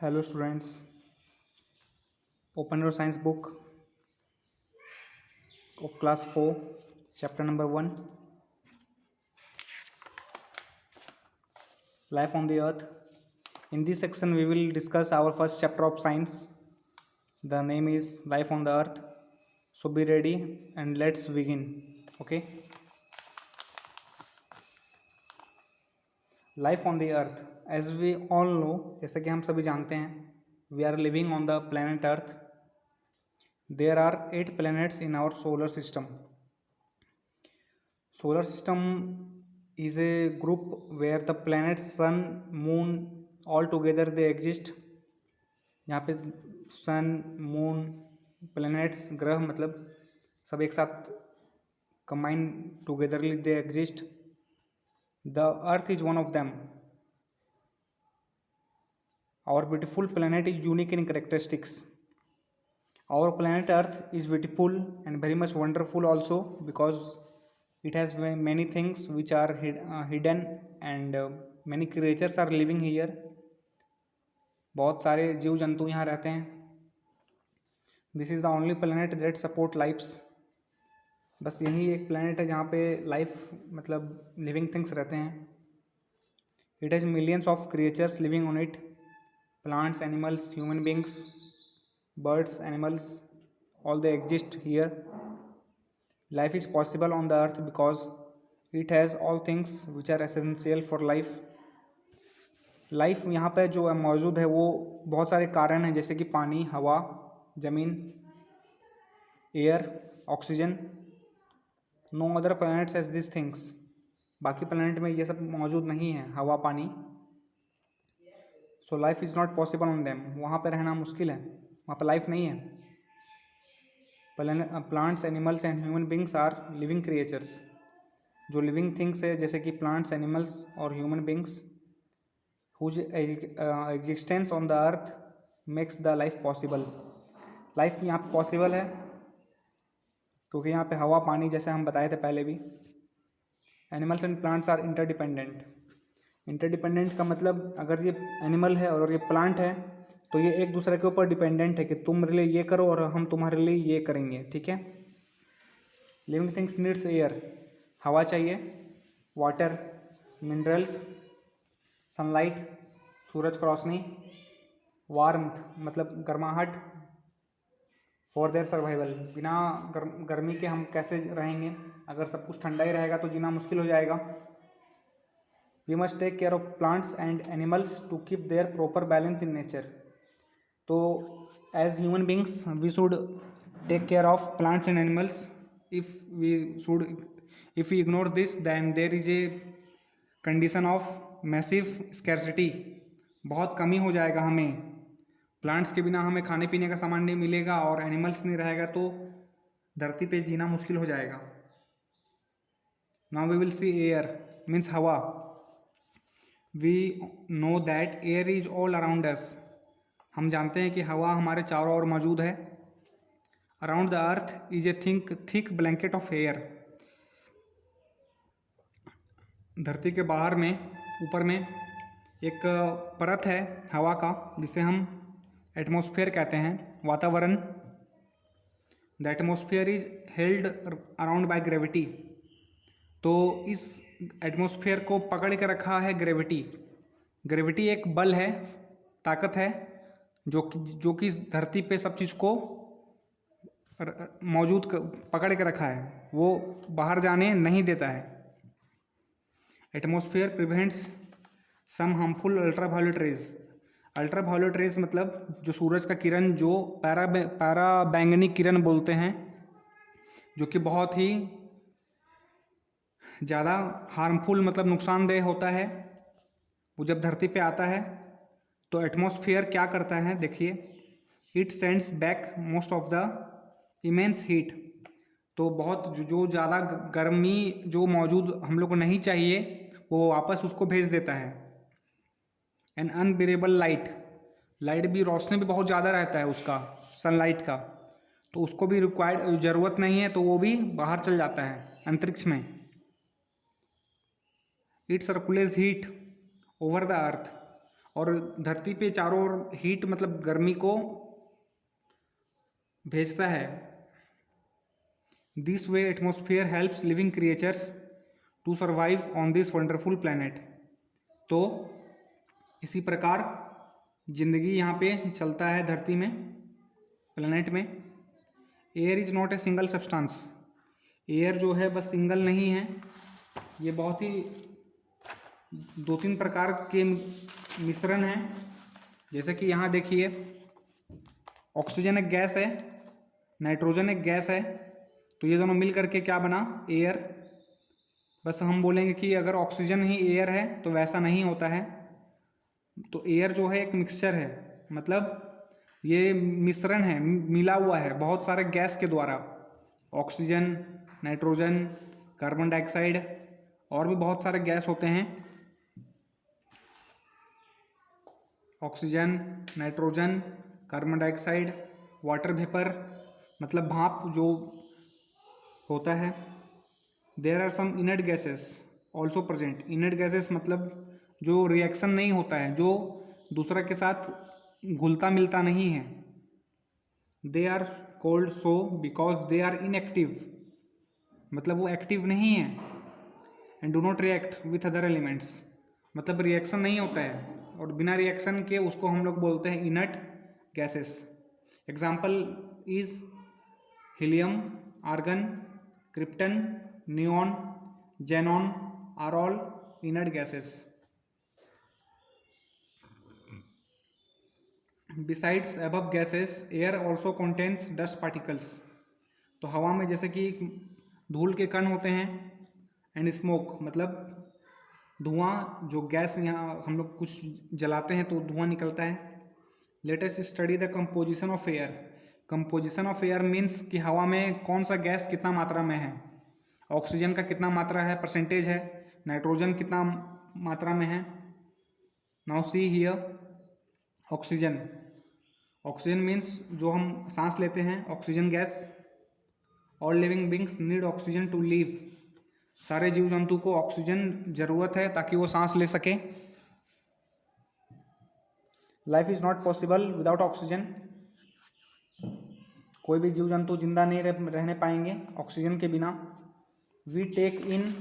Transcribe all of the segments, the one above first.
Hello students, open your science book of class 4, chapter number 1, Life on the Earth. In this section we will discuss our first chapter of science. The name is Life on the Earth. So be ready and let's begin. Okay. Life on the Earth. As we all know, जैसे कि हम सभी जानते हैं, we are living on the planet Earth. There are 8 planets in our solar system. Solar system is a group where the planets, sun, moon, all together they exist. यहाँ पे सन, moon, planets, ग्रह मतलब सब एक साथ combine togetherly they exist. The earth is one of them. Our beautiful planet is unique in characteristics. Our planet Earth is beautiful and very much wonderful also because it has many things which are hidden and many creatures are living here. बहुत सारे जीव जंतु यहाँ रहते हैं. This is the only planet that support lives. बस यही एक planet है जहाँ पे life मतलब living things रहते हैं. It has millions of creatures living on it. Plants, animals, human beings, birds, animals, all they exist here. Life is possible on the earth because it has all things which are essential for life. Life यहाँ पे जो मौजूद है वो बहुत सारे कारण हैं, जैसे कि पानी, हवा, ज़मीन, air, oxygen. No other planets has this things. बाकी प्लैनेट में ये सब मौजूद नहीं है, हवा, पानी. So life is not possible on them. वहाँ पे रहना मुश्किल है, वहाँ पे लाइफ नहीं है. Plants, animals and human beings are living creatures. जो लिविंग थिंग्स है जैसे कि प्लांट्स, एनिमल्स और human beings whose existence on the earth makes the life possible. Life यहाँ पे पॉसिबल है क्योंकि यहाँ पे हवा, पानी जैसे हम बताए थे पहले भी. Animals and plants are interdependent. Interdependent का मतलब अगर ये एनिमल है और ये प्लांट है तो ये एक दूसरे के ऊपर डिपेंडेंट है कि तुम मेरे लिए ये करो और हम तुम्हारे लिए ये करेंगे. ठीक है. Living things needs air. हवा चाहिए, वाटर, मिनरल्स, सनलाइट, सूरज की रोशनी, वार्मथ मतलब गर्माहट, फॉर देयर सर्वाइवल. बिना गर्मी के हम कैसे रहेंगे? अगर सब कुछ ठंडा ही रहेगा तो जीना मुश्किल हो जाएगा. We must take care of plants and animals to keep their proper balance in nature. तो as human beings we should take care of plants and animals. If we ignore this then there is a condition of massive scarcity. बहुत कमी हो जाएगा हमें. Plants के बिना हमें खाने पीने का सामान नहीं मिलेगा और एनिमल्स नहीं रहेगा तो धरती पे जीना मुश्किल हो जाएगा. Now we will see air means हवा. We know that air is all around us. हम जानते हैं कि हवा हमारे चारों ओर मौजूद है. Around the earth is a thick blanket of air. धरती के बाहर में, ऊपर में एक परत है हवा का जिसे हम एटमॉस्फेयर कहते हैं, वातावरण. The atmosphere is held around by gravity. तो इस एटमॉस्फेयर को पकड़ के रखा है ग्रेविटी. ग्रेविटी एक बल है, ताकत है जो कि धरती पे सब चीज़ को मौजूद पकड़ के रखा है, वो बाहर जाने नहीं देता है. Atmosphere prevents some harmful ultraviolet rays. Ultraviolet rays मतलब जो सूरज का किरण, जो पैरा बैंगनी किरण बोलते हैं, जो कि बहुत ही ज़्यादा हार्मफुल मतलब नुकसानदेह होता है. वो जब धरती पे आता है तो एटमॉस्फेयर क्या करता है देखिए. It sends back most of the immense heat. तो बहुत जो ज़्यादा गर्मी जो मौजूद हम लोग को नहीं चाहिए वो वापस उसको भेज देता है. N अनबिरेबल light. लाइट भी, रोशनी भी बहुत ज़्यादा रहता है उसका, सनलाइट का, तो उसको भी ज़रूरत नहीं है तो वो भी बाहर चल जाता है अंतरिक्ष में. It circulates heat over the earth. और धरती पे चारों ओर हीट मतलब गर्मी को भेजता है। This way atmosphere helps living creatures to survive on this wonderful planet. तो इसी प्रकार जिंदगी यहाँ पे चलता है धरती में, प्लैनेट में। Air is not a single substance. Air जो है बस सिंगल नहीं है, ये बहुत ही 2-3 प्रकार के मिश्रण हैं। जैसे कि यहाँ देखिए, ऑक्सीजन एक गैस है, नाइट्रोजन एक गैस है, तो ये दोनों मिल करके क्या बना, एयर। बस हम बोलेंगे कि अगर ऑक्सीजन ही एयर है तो वैसा नहीं होता है। तो एयर जो है एक मिक्सचर है, मतलब ये मिश्रण है, मिला हुआ है बहुत सारे गैस के द्वारा। ऑक्सीजन, नाइट्रोजन, कार्बन डाइऑक्साइड और भी बहुत सारे गैस होते हैं। Oxygen, nitrogen, carbon dioxide, water vapour मतलब भाप जो होता है। There are some inert gases also present. Inert gases मतलब जो रिएक्शन नहीं होता है, जो दूसरा के साथ घुलता मिलता नहीं है। They are called so because they are inactive, मतलब वो एक्टिव नहीं है। And do not react with other elements, मतलब रिएक्शन नहीं होता है और बिना रिएक्शन के उसको हम लोग बोलते हैं inert gases. Example is helium, argon, krypton, neon, xenon are all inert gases. Besides above gases air also contains dust particles. तो हवा में जैसे कि धूल के कण होते हैं, एंड स्मोक मतलब धुआं, जो गैस यहाँ हम लोग कुछ जलाते हैं तो धुआं निकलता है। Let us study the composition of air. Composition of air means कि हवा में कौन सा गैस कितना मात्रा में है। ऑक्सीजन का कितना मात्रा है, परसेंटेज है। नाइट्रोजन कितना मात्रा में है। Now see here oxygen. Oxygen means जो हम सांस लेते हैं, oxygen gas. All living beings need oxygen to live. सारे जीव जंतु को ऑक्सीजन जरूरत है ताकि वो सांस ले सके। Life is not possible without oxygen. कोई भी जीव जंतु जिंदा नहीं रहने पाएंगे ऑक्सीजन के बिना। We take in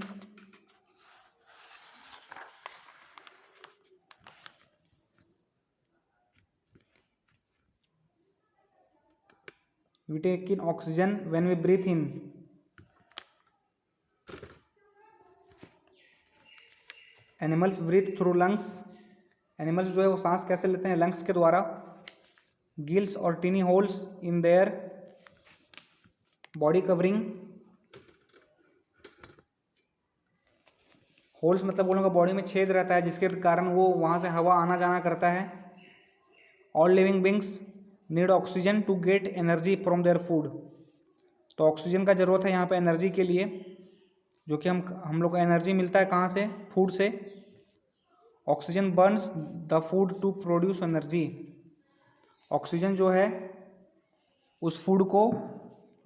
oxygen when we breathe in. Animals breathe through lungs. Animals जो है वो सांस कैसे लेते हैं, लंग्स के द्वारा। गिल्स और tiny holes in their body covering. Holes मतलब वो लोगों का बॉडी में छेद रहता है जिसके कारण वो वहाँ से हवा आना जाना करता है। All living beings need oxygen to get energy from their food. तो ऑक्सीजन का ज़रूरत है यहाँ पे एनर्जी के लिए, जो कि हम लोग को एनर्जी मिलता है कहाँ से, फूड से। Oxygen burns the food to produce energy. Oxygen जो है उस फूड को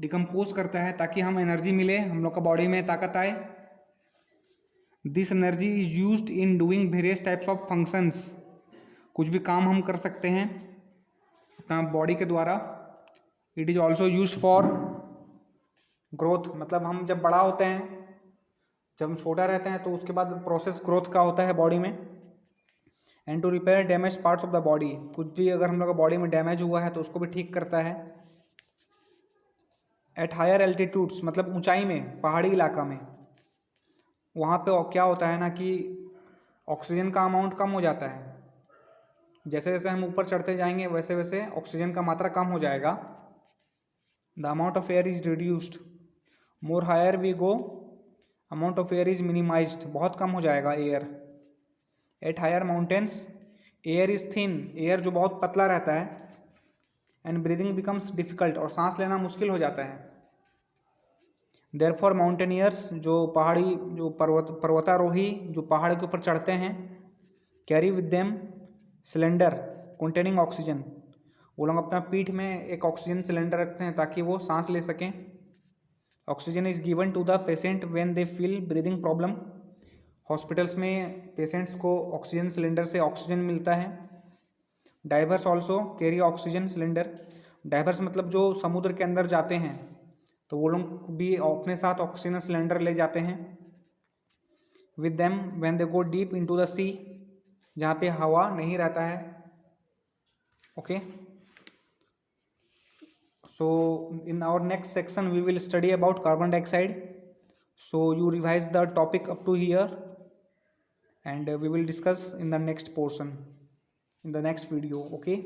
डिकम्पोज करता है ताकि हम एनर्जी मिले, हम लोग का बॉडी में ताकत आए। This energy is used in doing various types of functions. कुछ भी काम हम कर सकते हैं अपना बॉडी के द्वारा। It is also use for growth, मतलब हम जब बड़ा होते हैं, जब हम छोटा रहते हैं तो उसके बाद प्रोसेस ग्रोथ का होता है बॉडी में। And to repair damage parts of the body. कुछ भी अगर हम लोग का बॉडी में डैमेज हुआ है तो उसको भी ठीक करता है। एट हायर एल्टीट्यूड्स मतलब ऊंचाई में, पहाड़ी इलाका में, वहाँ पे क्या होता है ना कि ऑक्सीजन का अमाउंट कम हो जाता है। जैसे जैसे हम ऊपर चढ़ते जाएंगे वैसे वैसे ऑक्सीजन का मात्रा कम हो जाएगा। The amount of air is reduced. More higher we go, amount of air is minimised, बहुत कम हो जाएगा air. At higher mountains air is thin, air जो बहुत पतला रहता है। एंड ब्रीदिंग बिकम्स डिफिकल्ट, और सांस लेना मुश्किल हो जाता है। देयरफॉर माउंटेनियर्स जो पहाड़ी, जो पर्वतारोही जो पहाड़ के ऊपर चढ़ते हैं, carry with them cylinder containing oxygen. वो लोग अपना पीठ में एक ऑक्सीजन सिलेंडर रखते हैं ताकि वो सांस ले सकें। Oxygen is given to the patient when they feel breathing problem. Hospitals में पेशेंट्स को ऑक्सीजन सिलेंडर से ऑक्सीजन मिलता है। Divers also carry oxygen cylinder. Divers मतलब जो समुद्र के अंदर जाते हैं तो वो लोग भी अपने साथ ऑक्सीजन सिलेंडर ले जाते हैं। With them when they go deep into the sea, जहाँ पे हवा नहीं रहता है। Okay, so in our next section we will study about carbon dioxide. So you revise the topic up to here, and we will discuss in the next portion, in the next video. Okay.